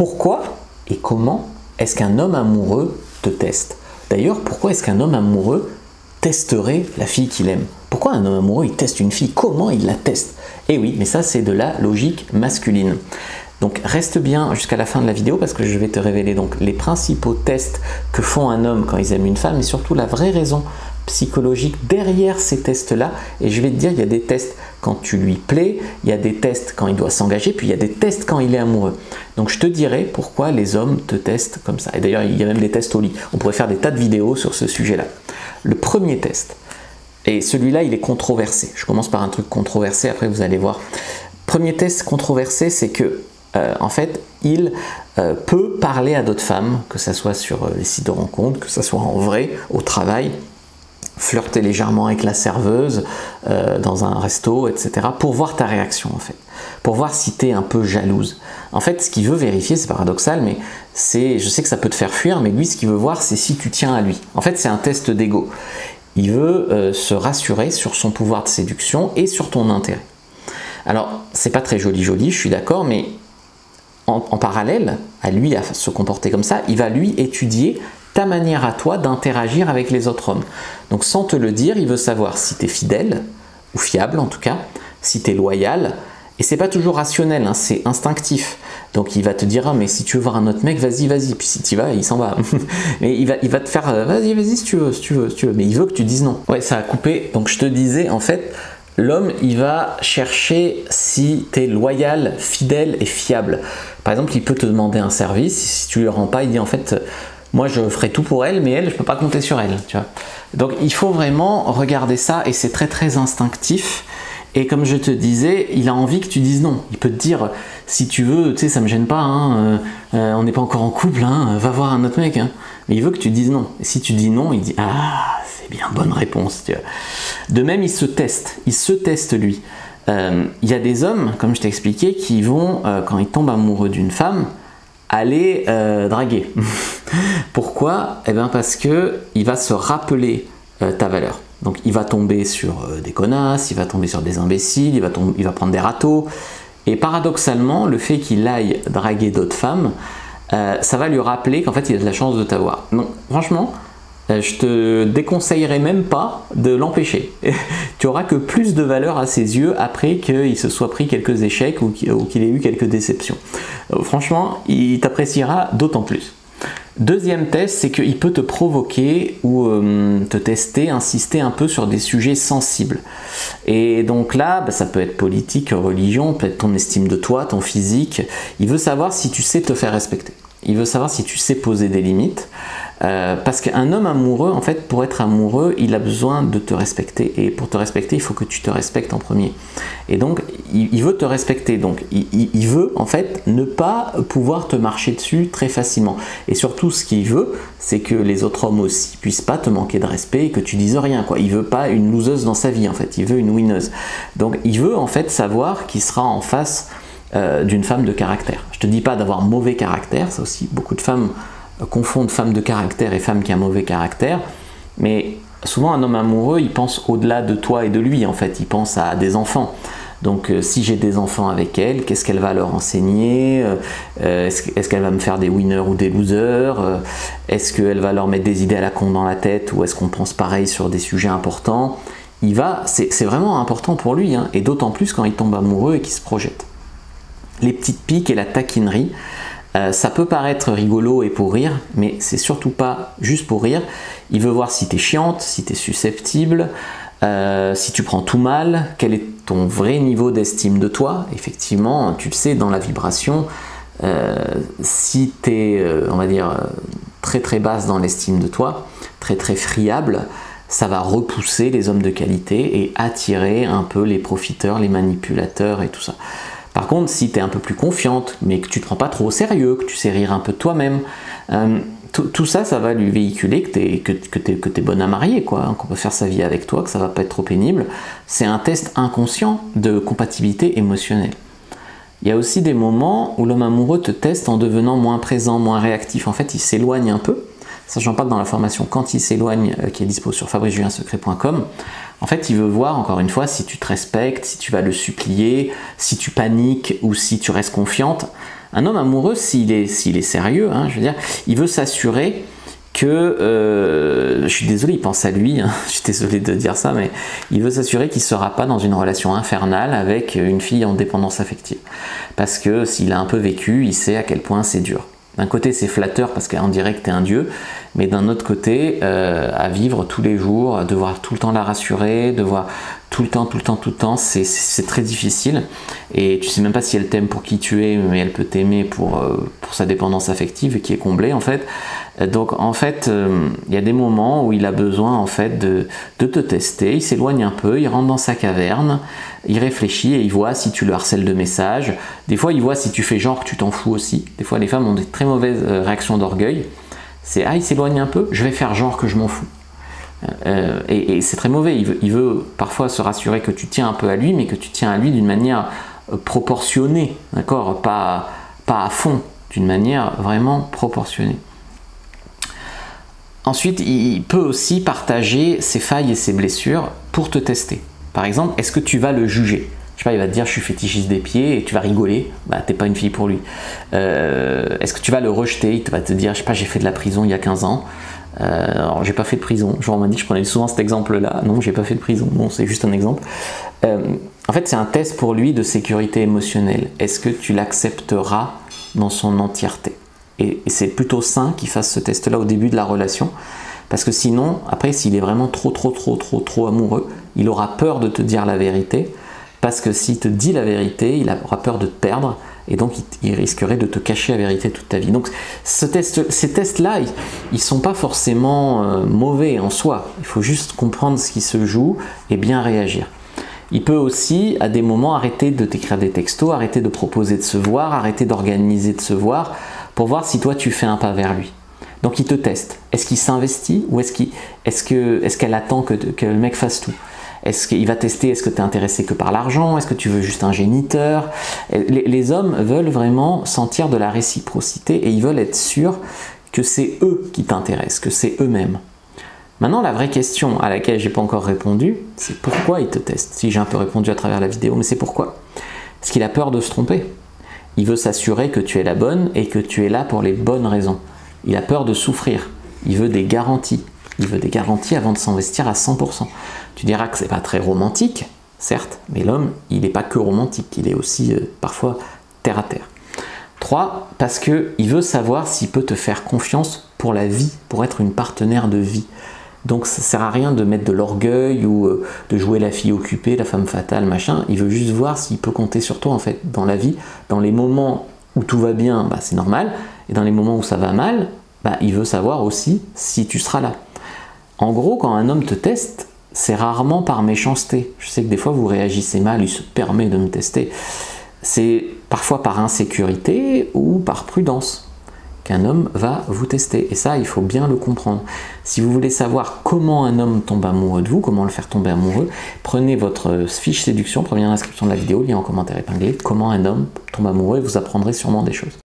pourquoi et comment est-ce qu'un homme amoureux te teste? D'ailleurs, pourquoi est-ce qu'un homme amoureux testerait la fille qu'il aime? Pourquoi un homme amoureux il teste une fille? Comment il la teste? Eh oui, mais ça c'est de la logique masculine. Donc reste bien jusqu'à la fin de la vidéo parce que je vais te révéler donc les principaux tests que font un homme quand ils aiment une femme et surtout la vraie raison psychologique derrière ces tests-là. Et je vais te dire, il y a des tests quand tu lui plais, il y a des tests quand il doit s'engager, puis il y a des tests quand il est amoureux. Donc je te dirai pourquoi les hommes te testent comme ça. Et d'ailleurs, il y a même des tests au lit. On pourrait faire des tas de vidéos sur ce sujet-là. Le premier test, et celui-là, il est controversé. Je commence par un truc controversé, après vous allez voir. Premier test controversé, c'est que en fait, il peut parler à d'autres femmes, que ce soit sur les sites de rencontres, que ce soit en vrai, au travail, flirter légèrement avec la serveuse, dans un resto, etc. pour voir ta réaction en fait, pour voir si tu es un peu jalouse. En fait, ce qu'il veut vérifier, c'est paradoxal, mais je sais que ça peut te faire fuir, mais lui, ce qu'il veut voir, c'est si tu tiens à lui. En fait, c'est un test d'ego. Il veut se rassurer sur son pouvoir de séduction et sur ton intérêt. Alors, c'est pas très joli, je suis d'accord, mais en parallèle à lui à se comporter comme ça, il va lui étudier ta manière à toi d'interagir avec les autres hommes. Donc sans te le dire, il veut savoir si tu es fidèle, ou fiable en tout cas, si tu es loyal, et c'est pas toujours rationnel, hein, c'est instinctif. Donc il va te dire, ah, mais si tu veux voir un autre mec, vas-y, puis si tu vas, il s'en va. Mais il va te faire, vas-y, si tu veux, mais il veut que tu dises non. Ouais, ça a coupé, donc je te disais, en fait, l'homme, il va chercher si tu es loyal, fidèle et fiable. Par exemple, il peut te demander un service, si tu ne le rends pas, il dit en fait, moi je ferai tout pour elle, mais elle, je ne peux pas compter sur elle. Tu vois. Donc il faut vraiment regarder ça et c'est très très instinctif. Et comme je te disais, il a envie que tu dises non. Il peut te dire, si tu veux, tu sais, ça me gêne pas, hein, on n'est pas encore en couple, hein, va voir un autre mec. Hein. Mais il veut que tu dises non. Et si tu dis non, il dit, ah, c'est bien, bonne réponse. Tu vois. De même, il se teste lui. Il y a des hommes, comme je t'ai expliqué, qui vont, quand ils tombent amoureux d'une femme, aller draguer. Pourquoi? Eh bien parce qu'il va se rappeler ta valeur. Donc il va tomber sur des connasses, il va tomber sur des imbéciles, il va prendre des râteaux. Et paradoxalement, le fait qu'il aille draguer d'autres femmes, ça va lui rappeler qu'en fait il a de la chance de t'avoir. Donc franchement, je te déconseillerais même pas de l'empêcher. Tu auras que plus de valeur à ses yeux après qu'il se soit pris quelques échecs ou qu'il ait eu quelques déceptions. Franchement, il t'appréciera d'autant plus. Deuxième test, c'est qu'il peut te provoquer ou te tester, insister un peu sur des sujets sensibles. Et donc là, ça peut être politique, religion, peut être ton estime de toi, ton physique. Il veut savoir si tu sais te faire respecter. Il veut savoir si tu sais poser des limites. Parce qu'un homme amoureux, en fait, pour être amoureux, il a besoin de te respecter. Et pour te respecter, il faut que tu te respectes en premier. Et donc, il veut te respecter. Donc, il veut, en fait, ne pas pouvoir te marcher dessus très facilement. Et surtout, ce qu'il veut, c'est que les autres hommes aussi puissent pas te manquer de respect et que tu dises rien, quoi. Il veut pas une loseuse dans sa vie, en fait. Il veut une winneuse. Donc, il veut, en fait, savoir qu'il sera en face d'une femme de caractère. Je te dis pas d'avoir mauvais caractère. Ça aussi, beaucoup de femmes confondent femme de caractère et femme qui a un mauvais caractère, mais souvent un homme amoureux il pense au-delà de toi et de lui en fait, il pense à des enfants. Donc si j'ai des enfants avec elle, qu'est-ce qu'elle va leur enseigner, est-ce qu'elle va me faire des winners ou des losers, est-ce qu'elle va leur mettre des idées à la con dans la tête ou est-ce qu'on pense pareil sur des sujets importants. C'est vraiment important pour lui hein, et d'autant plus quand il tombe amoureux et qu'il se projette. Les petites piques et la taquinerie, ça peut paraître rigolo et pour rire, mais c'est surtout pas juste pour rire. Il veut voir si tu es chiante, si tu es susceptible, si tu prends tout mal, quel est ton vrai niveau d'estime de toi. Effectivement, tu le sais, dans la vibration, si tu es, on va dire, très très basse dans l'estime de toi, très très friable, ça va repousser les hommes de qualité et attirer un peu les profiteurs, les manipulateurs et tout ça. Par contre, si tu es un peu plus confiante, mais que tu ne te prends pas trop au sérieux, que tu sais rire un peu de toi-même, tout ça, ça va lui véhiculer que tu es bonne à marier, quoi, hein, qu'on peut faire sa vie avec toi, que ça va pas être trop pénible. C'est un test inconscient de compatibilité émotionnelle. Il y a aussi des moments où l'homme amoureux te teste en devenant moins présent, moins réactif. En fait, il s'éloigne un peu. Ça, j'en parle dans la formation Quand il s'éloigne, qui est dispo sur fabricejuliensecret.com. En fait, il veut voir, encore une fois, si tu te respectes, si tu vas le supplier, si tu paniques ou si tu restes confiante. Un homme amoureux, s'il est sérieux, hein, je veux dire, il veut s'assurer que, je suis désolé, il pense à lui, hein, je suis désolé de dire ça, mais il veut s'assurer qu'il ne sera pas dans une relation infernale avec une fille en dépendance affective. Parce que s'il a un peu vécu, il sait à quel point c'est dur. D'un côté, c'est flatteur parce qu'on dirait que tu es un dieu, mais d'un autre côté, à vivre tous les jours, devoir tout le temps la rassurer, devoir tout le temps, c'est très difficile. Et tu sais même pas si elle t'aime pour qui tu es, mais elle peut t'aimer pour sa dépendance affective qui est comblée en fait. Donc en fait, il y a des moments où il a besoin en fait de te tester, il s'éloigne un peu, il rentre dans sa caverne, il réfléchit et il voit si tu le harcèles de messages. Des fois, il voit si tu fais genre que tu t'en fous aussi. Des fois, les femmes ont des très mauvaises réactions d'orgueil. C'est « Ah, il s'éloigne un peu, je vais faire genre que je m'en fous ». Et c'est très mauvais. Il veut parfois se rassurer que tu tiens un peu à lui, mais que tu tiens à lui d'une manière proportionnée, d'accord, pas à fond, d'une manière vraiment proportionnée. Ensuite, il peut aussi partager ses failles et ses blessures pour te tester. Par exemple, est-ce que tu vas le juger? Je sais pas, il va te dire je suis fétichiste des pieds et tu vas rigoler, bah t'es pas une fille pour lui. Est-ce que tu vas le rejeter? Il va te dire, je sais pas, j'ai fait de la prison il y a 15 ans. Alors j'ai pas fait de prison, genre on m'a dit que je prenais souvent cet exemple là, non j'ai pas fait de prison, bon c'est juste un exemple. En fait c'est un test pour lui de sécurité émotionnelle, est-ce que tu l'accepteras dans son entièreté? Et c'est plutôt sain qu'il fasse ce test là au début de la relation, parce que sinon après s'il est vraiment trop amoureux, il aura peur de te dire la vérité, parce que s'il te dit la vérité, il aura peur de te perdre, et donc il risquerait de te cacher la vérité toute ta vie. Donc ces tests-là, ils ne sont pas forcément mauvais en soi. Il faut juste comprendre ce qui se joue et bien réagir. Il peut aussi, à des moments, arrêter de t'écrire des textos, arrêter de proposer de se voir, arrêter d'organiser de se voir, pour voir si toi tu fais un pas vers lui. Donc il te teste. Est-ce qu'il s'investit ou est-ce qu'elle attend que le mec fasse tout? Est-ce qu'il va tester, est-ce que tu es intéressé que par l'argent? Est-ce que tu veux juste un géniteur? Les hommes veulent vraiment sentir de la réciprocité et ils veulent être sûrs que c'est eux qui t'intéressent, que c'est eux-mêmes. Maintenant, la vraie question à laquelle j'ai pas encore répondu, c'est pourquoi ils te testent. Si j'ai un peu répondu à travers la vidéo, mais c'est pourquoi? Parce qu'il a peur de se tromper. Il veut s'assurer que tu es la bonne et que tu es là pour les bonnes raisons. Il a peur de souffrir. Il veut des garanties. Il veut des garanties avant de s'investir à 100%. Tu diras que c'est pas très romantique, certes, mais l'homme, il n'est pas que romantique, il est aussi parfois terre à terre. 3, parce qu'il veut savoir s'il peut te faire confiance pour la vie, pour être une partenaire de vie. Donc ça ne sert à rien de mettre de l'orgueil ou de jouer la fille occupée, la femme fatale, machin. Il veut juste voir s'il peut compter sur toi en fait dans la vie. Dans les moments où tout va bien, bah, c'est normal. Et dans les moments où ça va mal, bah, il veut savoir aussi si tu seras là. En gros, quand un homme te teste, c'est rarement par méchanceté. Je sais que des fois vous réagissez mal, il se permet de me tester. C'est parfois par insécurité ou par prudence qu'un homme va vous tester. Et ça, il faut bien le comprendre. Si vous voulez savoir comment un homme tombe amoureux de vous, comment le faire tomber amoureux, prenez votre fiche séduction, première inscription de la vidéo, lien en commentaire épinglé, comment un homme tombe amoureux, et vous apprendrez sûrement des choses.